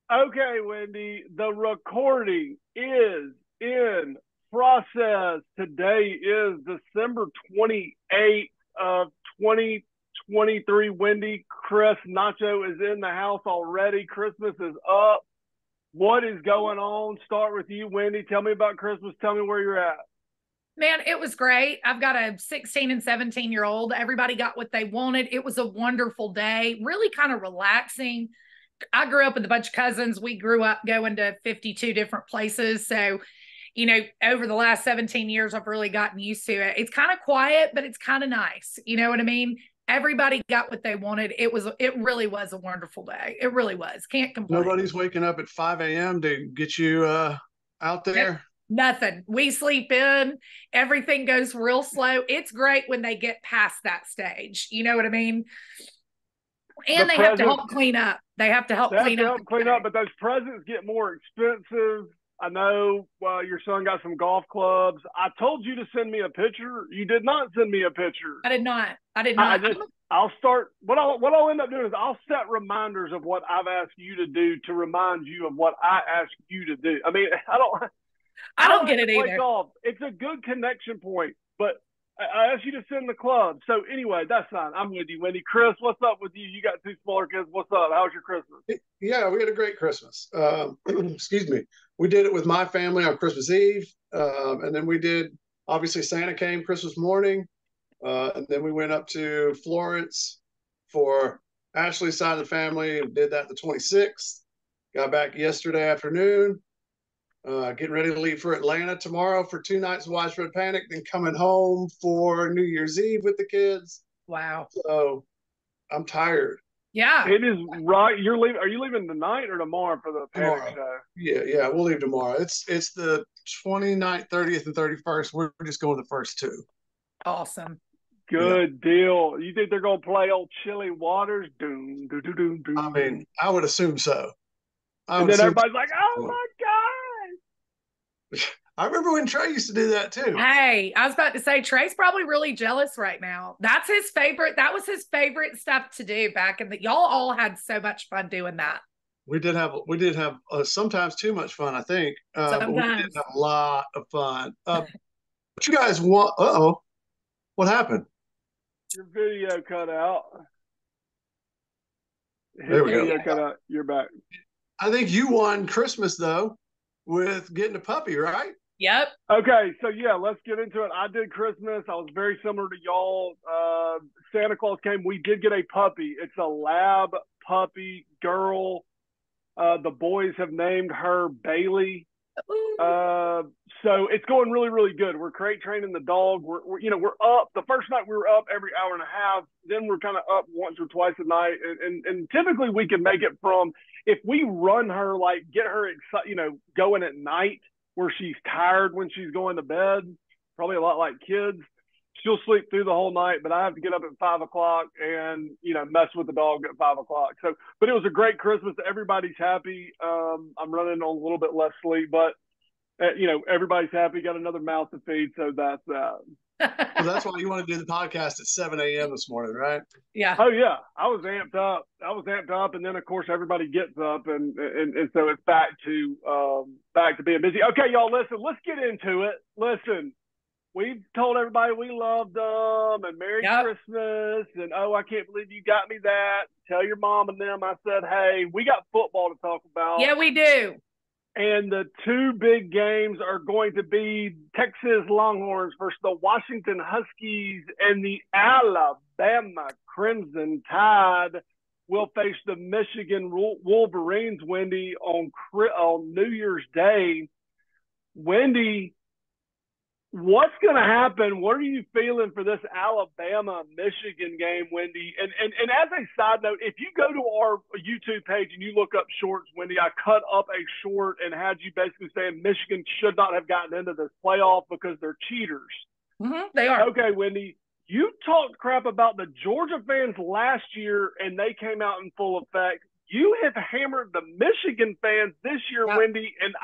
Okay, Wendy, the recording is in process. Today is December 28th of 2023. Wendy, Chris, Nacho is in the house already. Christmas is up. What is going on? Start with you, Wendy. Tell me about Christmas. Tell me where you're at. Man, it was great. I've got a 16 and 17-year-old. Everybody got what they wanted. It was a wonderful day, really kind of relaxing. I grew up with a bunch of cousins. We grew up going to 52 different places. So, over the last 17 years, I've really gotten used to it. It's kind of quiet, but it's kind of nice. You know what I mean? Everybody got what they wanted. It really was a wonderful day. It really was. Can't complain. Nobody's waking up at 5 a.m. to get you out Yep. there. Nothing. We sleep in. Everything goes real slow. It's great when they get past that stage. You know what I mean? And The they have to presents, help clean up. They have to help they have clean to up. help clean up, but those presents get more expensive. I know your son got some golf clubs. I told you to send me a picture. You did not send me a picture. I did not. I did I not. just I'll start what I'll end up doing is I'll set reminders of what I've asked you to do to remind you of what I asked you to do. I mean, I I don't don't have get to it play either. golf. It's a good connection point, but I asked you to send the club. So anyway, that's fine. I'm with you, Wendy. Chris, what's up with you? You got two smaller kids. What's up? How's your Christmas? Yeah, we had a great Christmas. Excuse me. We did it with my family on Christmas Eve, and then we did. Obviously, Santa came Christmas morning, and then we went up to Florence for Ashley's side of the family and did that the 26th. Got back yesterday afternoon. Getting ready to leave for Atlanta tomorrow for 2 nights of Widespread Panic, then coming home for New Year's Eve with the kids. Wow. So I'm tired. Yeah. It is right. You're leaving. Are you leaving tonight or tomorrow for the panic Tomorrow. show? Yeah, we'll leave tomorrow. It's the 29th, 30th, and 31st. We're just going the first two. Awesome. Yeah. Good deal. You think they're gonna play old Chilly Waters? Doom, doom, doom, doom, I doom, mean, doom. I would assume so. I And would then assume everybody's like, "Oh so. my god!" I remember when Trey used to do that too. Hey, I was about to say Trey's probably really jealous right now. That's his favorite. That was his favorite stuff to do back in the y'all all had so much fun doing that. We did have sometimes too much fun, I think, but we did Sometimes. have a lot of fun. But you guys want? Uh-oh, what happened? Your video cut out. His There we There go. you video go. cut out. You're back. I think you won Christmas though with getting a puppy, right? Yep. Okay, so yeah, let's get into it. I did Christmas. I was very similar to y'all. Santa Claus came. We did get a puppy. It's a lab puppy girl. The boys have named her Bailey. Ooh. So it's going really, really good. We're crate training the dog. We're up. The first night we were up every hour and a half. Then we're kind of up once or twice a night. And typically we can make it from if we run her, like get her excited, going at night where she's tired when she's going to bed, probably a lot like kids. She'll sleep through the whole night, but I have to get up at 5 o'clock and mess with the dog at 5 o'clock. So, but it was a great Christmas. Everybody's happy. I'm running on a little bit less sleep, but everybody's happy. Got another mouth to feed, so that's that. So that's why you want to do the podcast at 7 a.m. this morning, right? Yeah. Oh yeah, I was amped up. And then of course everybody gets up, and so it's back to being busy. Okay, y'all, listen. Let's get into it. Listen. We've told everybody we love them and Merry Yep. Christmas and oh, I can't believe you got me that. Tell your mom and them I said, hey, we got football to talk about. Yeah, we do. And the two big games are going to be Texas Longhorns versus the Washington Huskies, and the Alabama Crimson Tide will face the Michigan Wolverines, Wendy, on New Year's Day. Wendy, what's going to happen? What are you feeling for this Alabama-Michigan game, Wendy? And as a side note, if you go to our YouTube page and you look up shorts, Wendy, I cut up a short and had you basically saying Michigan should not have gotten into this playoff because they're cheaters. They are. Okay, Wendy, you talked crap about the Georgia fans last year, and they came out in full effect. You have hammered the Michigan fans this year, Yep. Wendy, and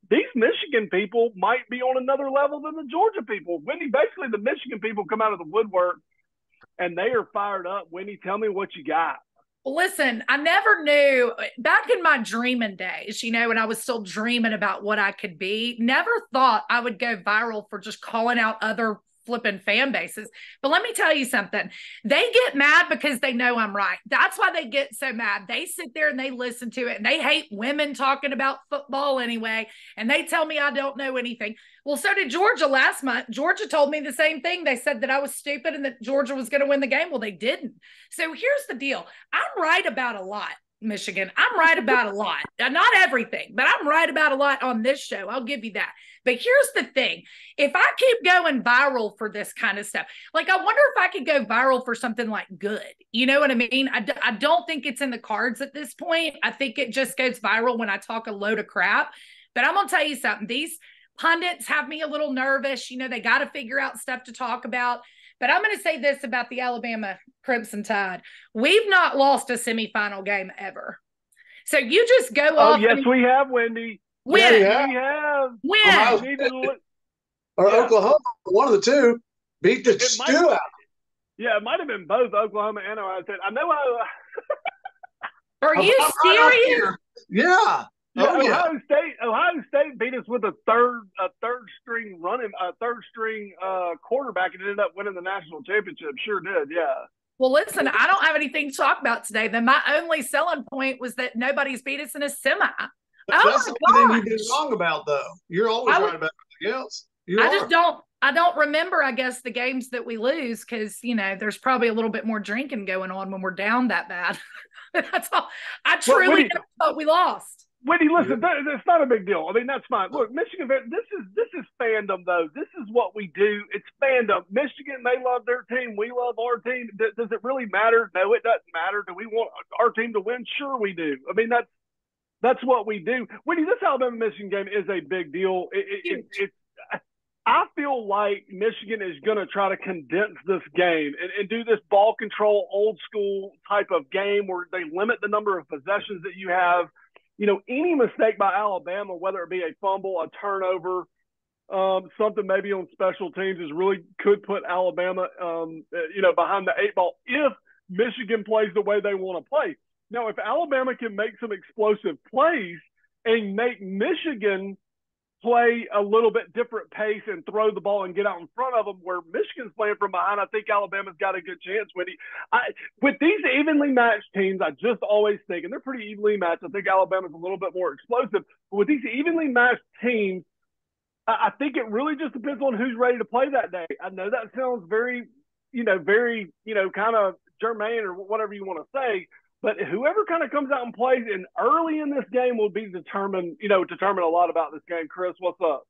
these Michigan people might be on another level than the Georgia people. Wendy, basically the Michigan people come out of the woodwork and they are fired up. Wendy, tell me what you got. Well, listen, I never knew back in my dreaming days, when I was still dreaming about what I could be, never thought I would go viral for just calling out other flipping fan bases. But let me tell you something. They get mad because they know I'm right. That's why they get so mad. They sit there and they listen to it and they hate women talking about football anyway. And they tell me I don't know anything. Well, so did Georgia last month. Georgia told me the same thing. They said that I was stupid and that Georgia was going to win the game. Well, they didn't. So here's the deal. I'm right about a lot. Michigan. I'm right about a lot. Not everything, but I'm right about a lot on this show. I'll give you that. But here's the thing. If I keep going viral for this kind of stuff, like I wonder if I could go viral for something like good. You know what I mean? I don't think it's in the cards at this point. I think it just goes viral when I talk a load of crap. But I'm going to tell you something. These pundits have me a little nervous. They got to figure out stuff to talk about. But I'm going to say this about the Alabama Crimson Tide. We've not lost a semifinal game ever. So you just go off. Oh, yes, we have, Wendy. Win. Yeah, we have. Win. Oklahoma, one of the two, beat the stew out. Yeah, it might have been both Oklahoma and Ohio State. I know. Are you serious? Yeah. Ohio State beat us with a third string quarterback and ended up winning the national championship. Sure did, yeah. Well, listen, I don't have anything to talk about today. Then my only selling point was that nobody's beat us in a semi. That's the only thing you've been wrong about, though. You're always right about everything else. I don't remember, I guess, the games that we lose because, there's probably a little bit more drinking going on when we're down that bad. That's all. I truly never thought we lost. Wendy, listen, it's not a big deal. I mean, that's fine. Look, Michigan, this is fandom, though. This is what we do. It's fandom. Michigan, they love their team. We love our team. Does it really matter? No, it doesn't matter. Do we want our team to win? Sure we do. I mean, that's what we do. Wendy, this Alabama-Michigan game is a big deal. I feel like Michigan is going to try to condense this game and do this ball control, old school type of game where they limit the number of possessions that you have. Any mistake by Alabama, whether it be a fumble, a turnover, something maybe on special teams could put Alabama, behind the eight ball if Michigan plays the way they want to play. Now, if Alabama can make some explosive plays and make Michigan play a little bit different pace and throw the ball and get out in front of them where Michigan's playing from behind, I think Alabama's got a good chance. With these evenly matched teams, I just always think, and they're pretty evenly matched, I think Alabama's a little bit more explosive. But with these evenly matched teams, I think it really just depends on who's ready to play that day. I know that sounds very, kind of germane or whatever you want to say, but whoever kind of comes out and plays in early in this game will be determine a lot about this game. Chris, what's up?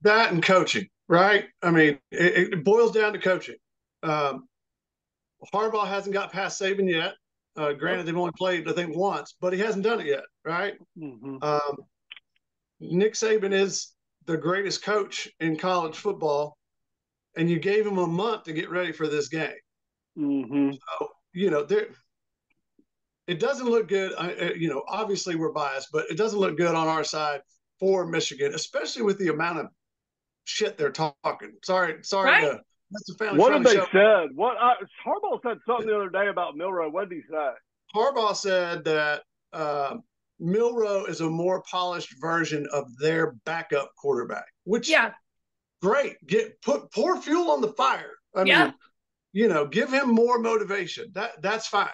That and coaching, right? I mean, it boils down to coaching. Harbaugh hasn't got past Saban yet. Granted, they've only played, I think, once, but he hasn't done it yet, right? Mm-hmm. Nick Saban is the greatest coach in college football, and you gave him a month to get ready for this game. Mm-hmm. So, it doesn't look good. Obviously we're biased, but it doesn't look good on our side for Michigan, especially with the amount of shit they're talking. Sorry. Right? That's the family. What have they said? Harbaugh said something the other day about Milroe. What did he say? Harbaugh said that Milroe is a more polished version of their backup quarterback, which great. Pour fuel on the fire. I mean, give him more motivation. That's fine.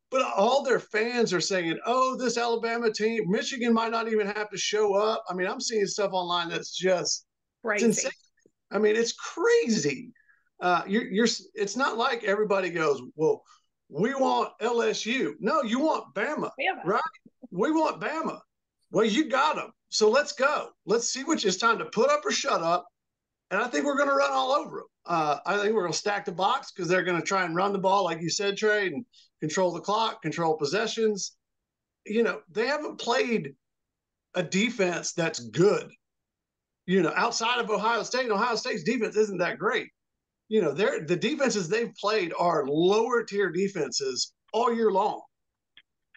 But all their fans are saying, oh, this Alabama team, Michigan might not even have to show up. I mean, I'm seeing stuff online that's just crazy. It's insane. I mean, it's crazy. It's not like everybody goes, well, we want LSU. No, you want Bama, right? We want Bama. Well, you got them. So let's go. Let's see which is time to put up or shut up. And I think we're going to run all over them. I think we're going to stack the box because they're going to try and run the ball, like you said, Trey, and control the clock, control possessions. They haven't played a defense that's good, outside of Ohio State. And Ohio State's defense isn't that great. The defenses they've played are lower tier defenses all year long.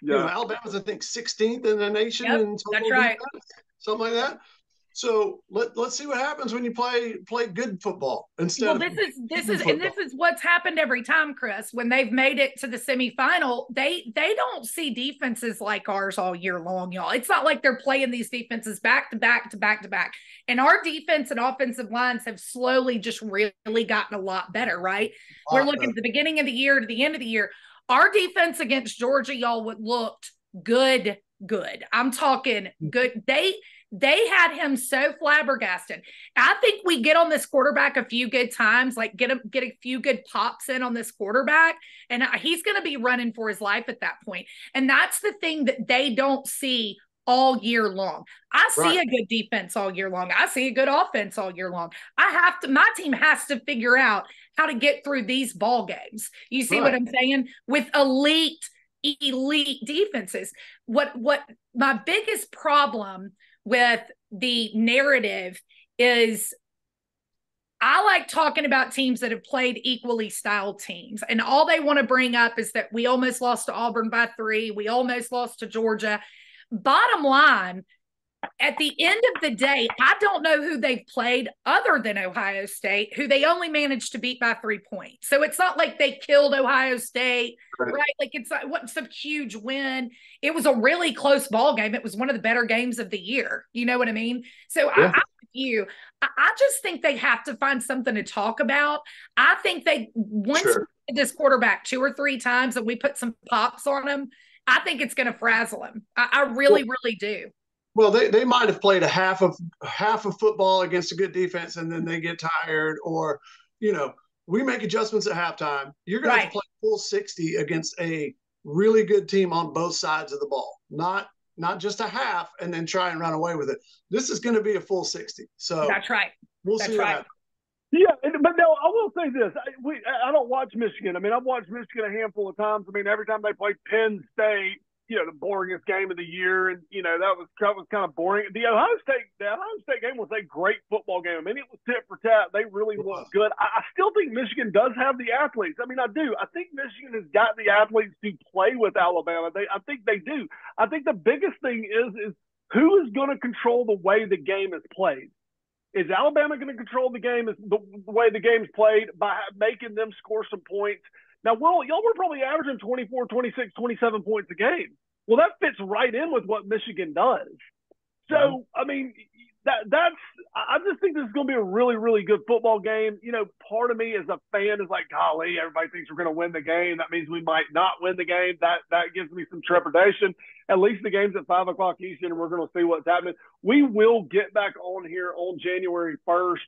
Yeah. Alabama's, I think, 16th in the nation. Yep, that's right. Defense, something like that. So let's see what happens when you play good football instead of this is what's happened every time, Chris. When they've made it to the semifinal, they don't see defenses like ours all year long, y'all. It's not like they're playing these defenses back to back to back to back. And our defense and offensive lines have slowly just really gotten a lot better, right? We're looking at the beginning of the year to the end of the year. Our defense against Georgia, y'all, looked good. I'm talking good. They had him so flabbergasted. I think we get on this quarterback a few good times, like get a few good pops in on this quarterback, and he's going to be running for his life at that point. And that's the thing that they don't see all year long. I see a good defense all year long. I see a good offense all year long. My team has to figure out how to get through these ball games. You see what I'm saying? With elite defenses. What my biggest problem with the narrative is I like talking about teams that have played equally styled teams. And all they want to bring up is that we almost lost to Auburn by 3. We almost lost to Georgia. Bottom line, at the end of the day, I don't know who they've played other than Ohio State, who they only managed to beat by 3 points. So it's not like they killed Ohio State, right? Like it wasn't some huge win. It was a really close ball game. It was one of the better games of the year. You know what I mean? So I'm with you. I just think they have to find something to talk about. I think once this quarterback 2 or 3 times and we put some pops on him, I think it's going to frazzle him. I really do. Well, they might have played a half of football against a good defense, and then they get tired, or we make adjustments at halftime. You're going to have to play full 60 against a really good team on both sides of the ball, not just a half and then try and run away with it. This is going to be a full 60. So that's right. We'll see what happens. Yeah, but no, I will say this. I don't watch Michigan. I mean, I've watched Michigan a handful of times. I mean, every time they played Penn State, the boringest game of the year, and that was kind of boring. The Ohio State game was a great football game. I mean, it was tit for tat. They really looked good. I still think Michigan does have the athletes. I mean, I do. I think Michigan has got the athletes to play with Alabama. I think they do. I think the biggest thing is who is going to control the way the game is played. Is Alabama going to control the game the way the game's played by making them score some points? Now, y'all were probably averaging 24, 26, 27 points a game. Well, that fits right in with what Michigan does. So, I mean, I just think this is going to be a really, really good football game. Part of me as a fan is like, golly, everybody thinks we're going to win the game. That means we might not win the game. That gives me some trepidation. At least the game's at 5 o'clock Eastern, and we're going to see what's happening. We will get back on here on January 1st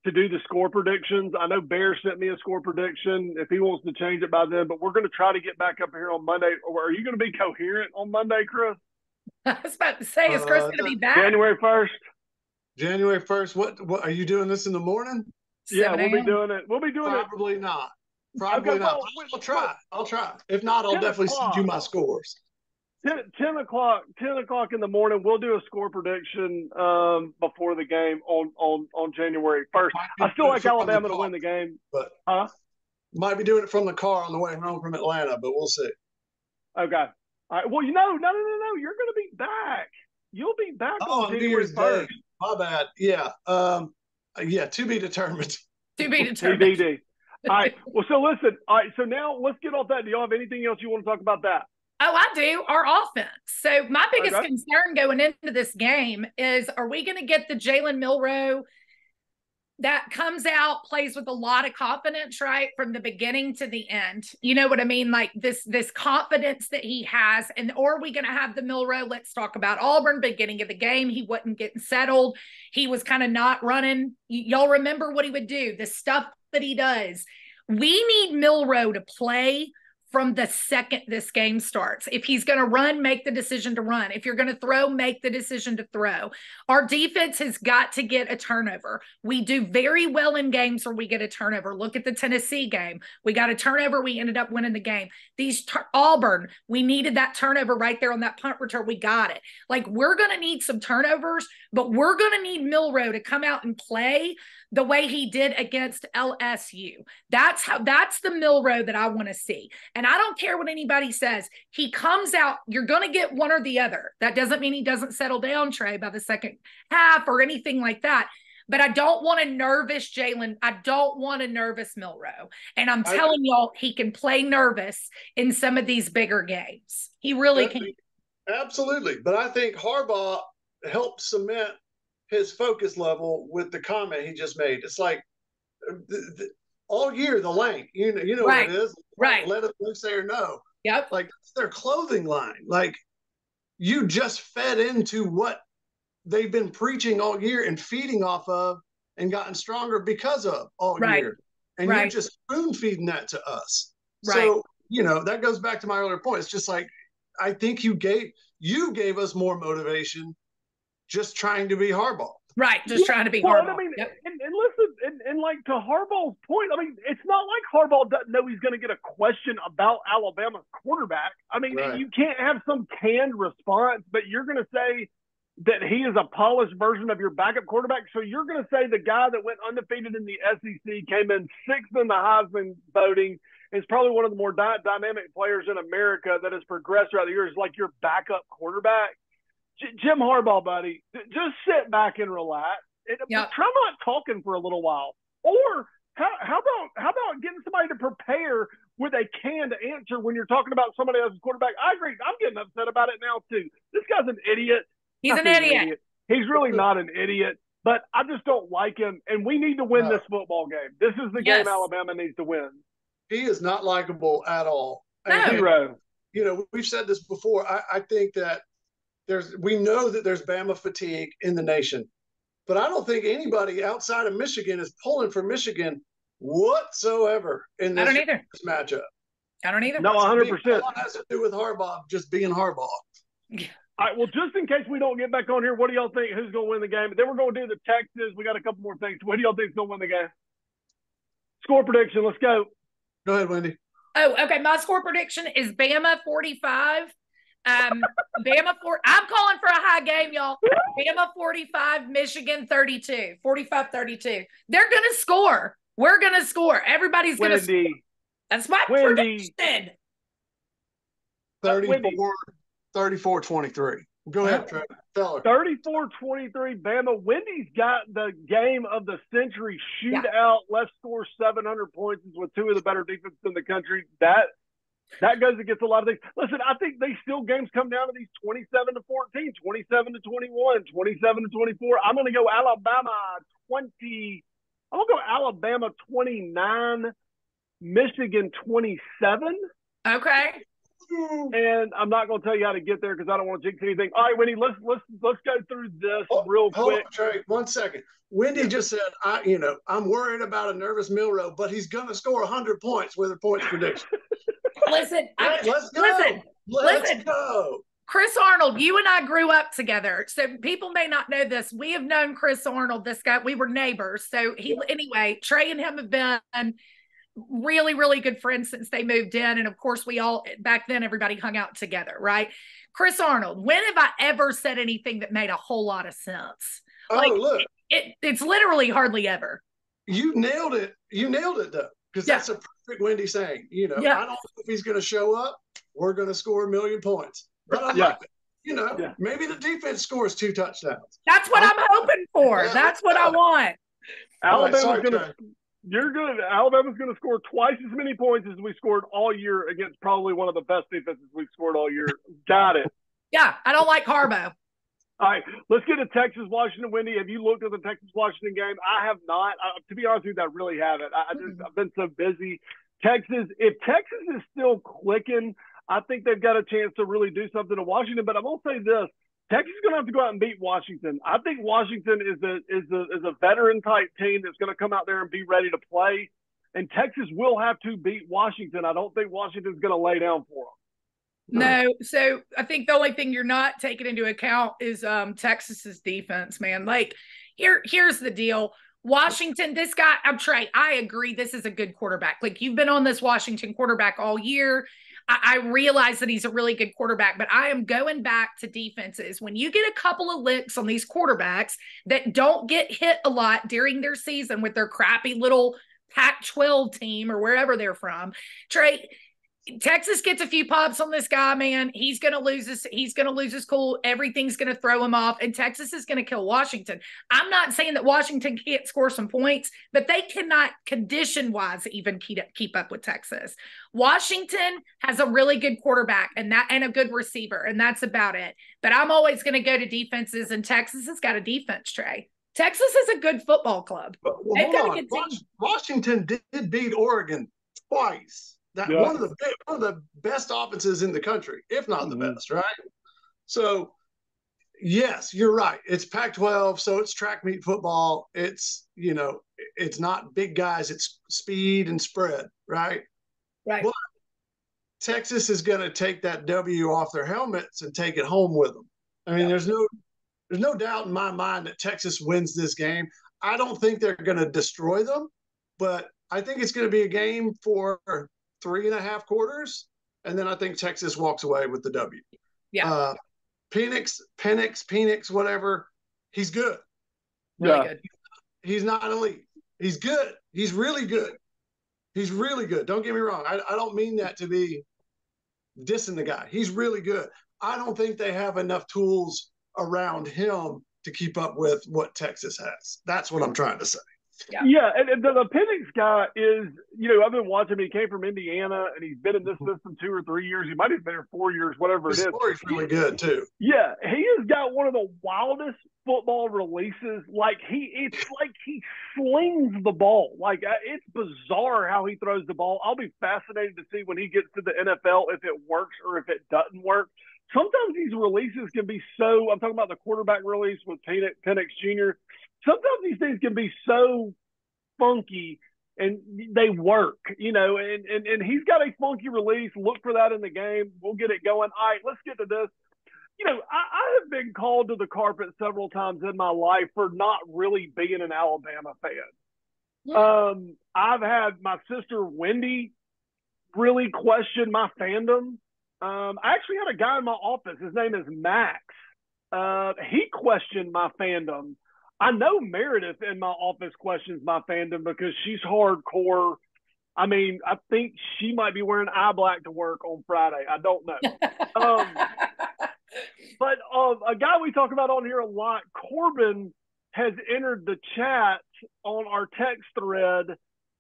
to do the score predictions. I know Bear sent me a score prediction if he wants to change it by then, but we're going to try to get back up here on Monday. Or are you going to be coherent on Monday, Chris? I was about to say, is Chris going to be back? January 1st. January 1st. What are you doing this in the morning? Yeah, we'll be doing it. Probably not. Probably not. I'll try. If not, I'll definitely send you my scores. 10 o'clock in the morning. We'll do a score prediction before the game on January 1st. I still like Alabama to win the game. But might be doing it from the car on the way home from Atlanta, but we'll see. Okay. All right. Well, no. You're going to be back. You'll be back on January 1st. My bad. Yeah. To be determined. To be determined. TBD. All right. Well, so listen. All right. So now let's get off that. Do y'all have anything else you want to talk about that? Oh, I do. Our offense. So my biggest concern going into this game is, are we going to get the Jalen Milroe that comes out, plays with a lot of confidence, right, from the beginning to the end? You know what I mean? Like this confidence that he has. Or are we going to have the Milroe? Let's talk about Auburn. Beginning of the game, he wasn't getting settled. He was kind of not running. Y'all remember what he would do, the stuff that he does. We need Milroe to play from the second this game starts. If he's going to run, make the decision to run. If you're going to throw, make the decision to throw. Our defense has got to get a turnover. We do very well in games where we get a turnover. Look at the Tennessee game. We got a turnover. We ended up winning the game. Auburn, we needed that turnover right there on that punt return. We got it. Like, we're going to need some turnovers, but we're going to need Milroe to come out and play the way he did against LSU. That's the Milroe that I want to see. And and I don't care what anybody says. He comes out, you're going to get one or the other. That doesn't mean he doesn't settle down, Trey, by the second half or anything like that. But I don't want a nervous Jalen. I don't want a nervous Milroe. And I'm telling y'all, he can play nervous in some of these bigger games. He really can. Absolutely. But I think Harbaugh helped cement his focus level with the comment he just made. It's like all year, the lane, you know right. what it is. Right. Let them say or no. Yep. Like it's their clothing line. Like you just fed into what they've been preaching all year and feeding off of and gotten stronger because of all year. And you're just spoon feeding that to us. Right. So, that goes back to my earlier point. It's just like, I think you gave us more motivation just trying to be Harbaugh. Right. Just trying to be Harbaugh. I mean, and listen, and like to Harbaugh's point, I mean, it's not like Harbaugh doesn't know he's going to get a question about Alabama's quarterback. I mean, you can't have some canned response, but you're going to say that he is a polished version of your backup quarterback. So you're going to say the guy that went undefeated in the SEC, came in sixth in the Heisman voting, is probably one of the more dynamic players in America that has progressed throughout the years, like your backup quarterback. Jim Harbaugh, buddy, just sit back and relax. Try not talking for a little while. Or how about getting somebody to prepare with a canned answer when you're talking about somebody else's quarterback? I agree. I'm getting upset about it now, too. This guy's an idiot. He's an idiot. He's really not an idiot, but I just don't like him. And we need to win this football game. This is the game Alabama needs to win. He is not likable at all. No. Zero. We've said this before. I think that we know that there's Bama fatigue in the nation, but I don't think anybody outside of Michigan is pulling for Michigan whatsoever in this matchup. I don't either. No, 100%. It has to do with Harbaugh just being Harbaugh. Yeah. All right, well, just in case we don't get back on here, what do y'all think? Who's going to win the game? Then we're going to do the Texas. We got a couple more things. What do y'all think is going to win the game? Score prediction. Let's go. Go ahead, Wendy. Oh, okay. My score prediction is Bama 45. I'm calling for a high game, y'all. Bama 45, Michigan 32. 45-32. They're going to score. We're going to score. Everybody's going to score. That's my prediction. 34-23. Go ahead, Trey. Tell her. 34-23, Bama. Wendy's got the game of the century shootout. Let's score 700 points with two of the better defenses in the country. That goes against a lot of things. Listen, I think games come down to these 27-14, 27-21, 27-24. I'm going to go Alabama 20. I'm going to go Alabama 29, Michigan 27. Okay. And I'm not going to tell you how to get there because I don't want to jinx anything. All right, Wendy, let's go through this real quick. Hold on, Trey, 1 second. Wendy just said, I'm worried about a nervous Milroe, but he's going to score 100 points with a points prediction. Listen, Let's go. Chris Arnold, you and I grew up together. So people may not know this. We have known Chris Arnold, this guy. We were neighbors. So anyway, Trey and him have been really, really good friends since they moved in. And of course, back then, everybody hung out together, right? Chris Arnold, when have I ever said anything that made a whole lot of sense? Look. It's literally hardly ever. You nailed it. Though. Because that's a perfect Wendy saying, I don't know if he's going to show up. We're going to score 1 million points. But I like it. Maybe the defense scores 2 touchdowns. That's what I'm hoping for. That's what I want. Alabama's going to score twice as many points as we scored all year against probably one of the best defenses we've scored all year. Got it. Yeah, I don't like Harbaugh. All right, let's get to Texas-Washington. Wendy, have you looked at the Texas-Washington game? I have not. To be honest with you, I really haven't. I've been so busy. If Texas is still clicking, I think they've got a chance to really do something to Washington. But I'm going to say this. Texas is going to have to go out and beat Washington. I think Washington is a veteran-type team that's going to come out there and be ready to play. And Texas will have to beat Washington. I don't think Washington's going to lay down for them. No. So I think the only thing you're not taking into account is Texas's defense, man. Like, here's the deal. Washington, this guy, I'm Trey, I agree this is a good quarterback. Like, you've been on this Washington quarterback all year. I realize that he's a really good quarterback, but I am going back to defenses. When you get a couple of licks on these quarterbacks that don't get hit a lot during their season with their crappy little Pac-12 team or wherever they're from, Trey, Texas gets a few pops on this guy, man. He's gonna lose his cool. Everything's gonna throw him off, and Texas is gonna kill Washington. I'm not saying that Washington can't score some points, but they cannot condition-wise even keep up with Texas. Washington has a really good quarterback and a good receiver, and that's about it. But I'm always gonna go to defenses, and Texas has got a defense, Trey. Texas is a good football club. Well, hold on. Washington did beat Oregon twice. One of the best offenses in the country, if not the best, right? So, yes, you're right. It's Pac-12, so it's track meet football. It's, it's not big guys. It's speed and spread, right? Right. But Texas is going to take that W off their helmets and take it home with them. I mean, there's no doubt in my mind that Texas wins this game. I don't think they're going to destroy them, but I think it's going to be a game for 3.5 quarters, and then I think Texas walks away with the W. Yeah. Penix, whatever. He's good. Really good. He's not elite. He's good. He's really good. He's really good. Don't get me wrong. I don't mean that to be dissing the guy. He's really good. I don't think they have enough tools around him to keep up with what Texas has. That's what I'm trying to say. Yeah, and the Penix guy is, I've been watching him. He came from Indiana, and he's been in this system 2 or 3 years. He might have been there 4 years, whatever it is. His story's really good, too. Yeah, he has got one of the wildest football releases. It's like he slings the ball. It's bizarre how he throws the ball. I'll be fascinated to see when he gets to the NFL if it works or if it doesn't work. Sometimes these releases can be so – I'm talking about the quarterback release with Penix Jr., sometimes these things can be so funky and they work, and he's got a funky release. Look for that in the game. We'll get it going. All right, let's get to this. I have been called to the carpet several times in my life for not really being an Alabama fan. Yeah. I've had my sister Wendy really question my fandom. I actually had a guy in my office. His name is Max. He questioned my fandom. I know Meredith in my office questions my fandom because she's hardcore. I mean, I think she might be wearing eye black to work on Friday. I don't know. But a guy we talk about on here a lot, Corbin, has entered the chat on our text thread.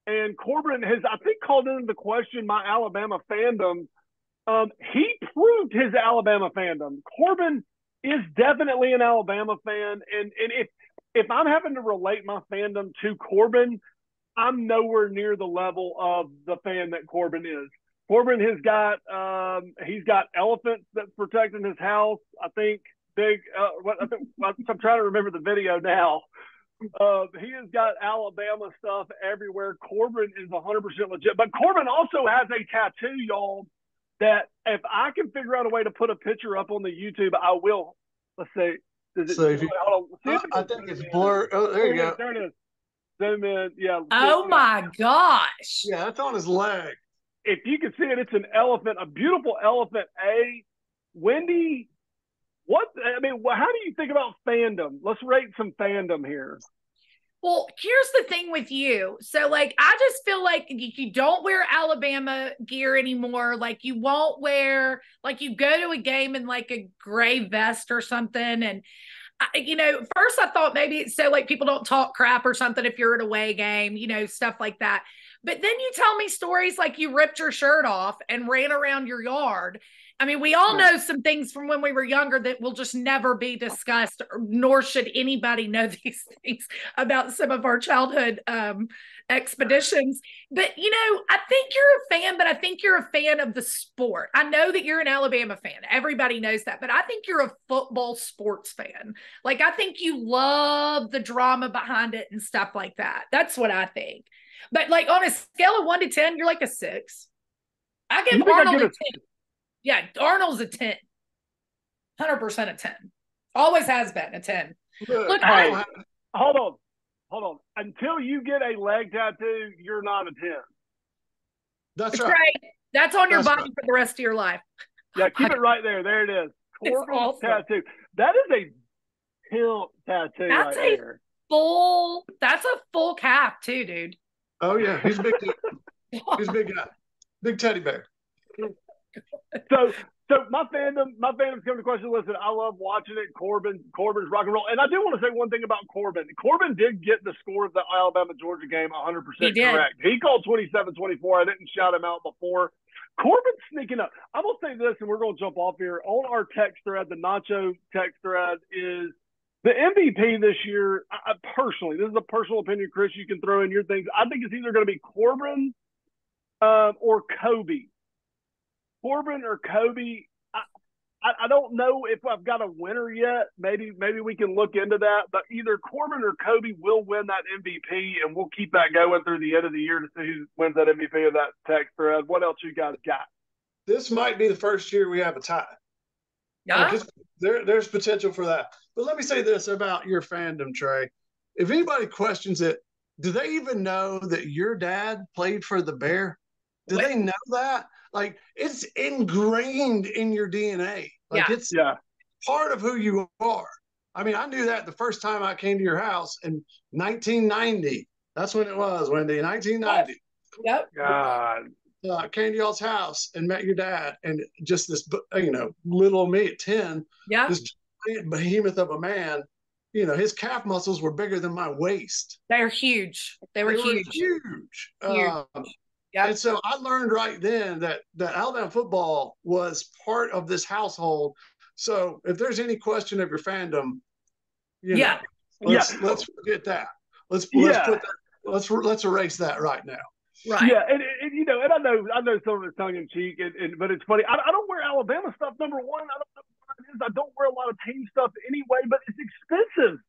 And Corbin has, I think, called into question my Alabama fandom. He proved his Alabama fandom. Corbin is definitely an Alabama fan. And if I'm having to relate my fandom to Corbin, I'm nowhere near the level of the fan that Corbin is. Corbin has got he's got elephants that's protecting his house. I think I'm trying to remember the video now. He has got Alabama stuff everywhere. Corbin is 100% legit, but Corbin also has a tattoo, y'all, that if I can figure out a way to put a picture up on the YouTube, I will. Let's see. I think it's blurred. Oh, there you go. There it is. Zoom in. Yeah. Oh my gosh. Yeah, that's on his leg. If you can see it, it's an elephant, a beautiful elephant. Wendy, how do you think about fandom? Let's rate some fandom here. Well, here's the thing with you. So, I just feel like you don't wear Alabama gear anymore. You won't wear, you go to a game in, a gray vest or something. And, first I thought maybe it's so, people don't talk crap or something if you're at a away game, stuff like that. But then you tell me stories like you ripped your shirt off and ran around your yard. I mean, we all know some things from when we were younger that will just never be discussed, nor should anybody know these things about some of our childhood expeditions. But, I think you're a fan, but I think you're a fan of the sport. I know that you're an Alabama fan. Everybody knows that. But I think you're a football sports fan. I think you love the drama behind it and stuff like that. That's what I think. But, on a scale of 1 to 10, you're a 6. I give Arnold a 10. Yeah, Arnold's a 10. 100% a 10. Always has been a 10. Look, hold on. Until you get a leg tattoo, you're not a 10. That's right. That's on your body for the rest of your life. Yeah, keep it right there. There it is. Corbin's awesome. Tattoo. That is a pimp tattoo that's right there. That's a full calf too, dude. Oh, yeah. He's a big dude. He's a big guy. Big teddy bear. So my fandom's coming to question. Listen, I love watching it. Corbin's rock and roll. And I do want to say one thing about Corbin. Corbin did get the score of the Alabama-Georgia game 100% correct. He called 27-24. I didn't shout him out before. Corbin's sneaking up. I'm going to say this, and we're going to jump off here. On our text thread, the Nacho text thread, is the MVP this year, personally, this is a personal opinion, Chris, you can throw in your things. I think it's either going to be Corbin or Kobe. Corbin or Kobe. I don't know if I've got a winner yet. Maybe we can look into that. But either Corbin or Kobe will win that MVP, and we'll keep that going through the end of the year to see who wins that MVP of that text thread. What else you guys got? This might be the first year we have a tie. Yeah. Like there's potential for that. But let me say this about your fandom, Trey. If anybody questions it, do they even know that your dad played for the Bear? Do they know that? Like, it's ingrained in your DNA. Like, it's part of who you are. I mean, I knew that the first time I came to your house in 1990. That's when it was, Wendy, 1990. Yep. God. I came to y'all's house and met your dad, and just this, little me at 10, this behemoth of a man, his calf muscles were bigger than my waist. They're huge. They were huge. Huge. Yep. And so I learned right then that Alabama football was part of this household. So if there's any question of your fandom, let's forget that. Let's erase that right now. Right. Yeah, and I know some of it's tongue in cheek, but it's funny. I don't wear Alabama stuff. Number one, I don't know what it is. I don't wear a lot of team stuff anyway, but it's expensive.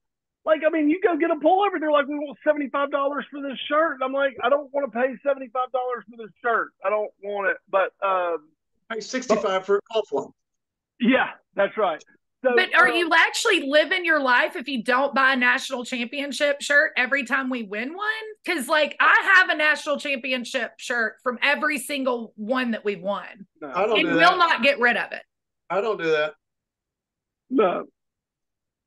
Like, I mean, you go get a pullover, they're like, we want $75 for this shirt. And I'm like, I don't want to pay $75 for this shirt. I don't want it. But pay $65 for a golf one. Yeah, that's right. So, but are you actually living your life if you don't buy a national championship shirt every time we win one? Because, like, I have a national championship shirt from every single one that we've won. No, I don't do that. Will not get rid of it. I don't do that. No.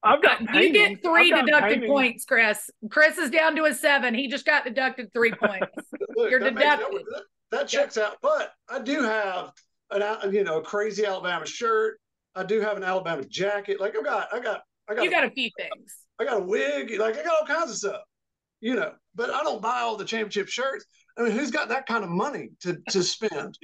I've got you get 3 deducted points, Chris. Chris is down to a 7. He just got deducted 3 points. Look, You're deducted. That checks out. But I do have a crazy Alabama shirt. I do have an Alabama jacket. Like I got. You got a few things. I got a wig. Like I got all kinds of stuff. But I don't buy all the championship shirts. I mean, who's got that kind of money to spend?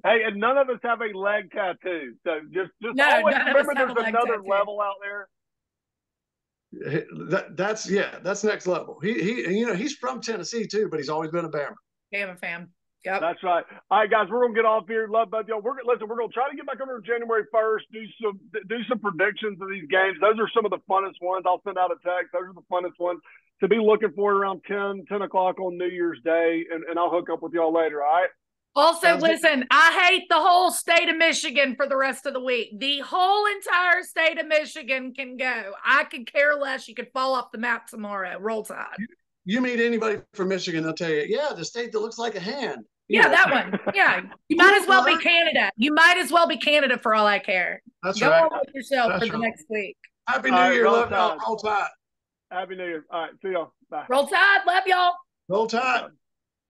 Hey, and none of us have a leg tattoo. So just always remember there's another level out there. That's next level. He's from Tennessee too, but he's always been a Bama. Bama fan. Yep. That's right. All right, guys, we're gonna get off here. Love both y'all. We're gonna try to get back over January 1st. Do some predictions of these games. Those are some of the funnest ones. I'll send out a text. Those are the funnest ones to be looking for around 10 o'clock on New Year's Day, and I'll hook up with y'all later. All right. Also, listen, I hate the whole state of Michigan for the rest of the week. The whole entire state of Michigan can go. I could care less. You could fall off the map tomorrow. Roll Tide. You meet anybody from Michigan, they'll tell you, the state that looks like a hand. That one. Yeah. You might as well be Canada. You might as well be Canada for all I care. That's Go right. on with yourself for the next week. Happy New Year. Love y'all. Roll Tide. Happy New Year. All right. See y'all. Bye. Roll Tide. Love y'all. Roll Tide.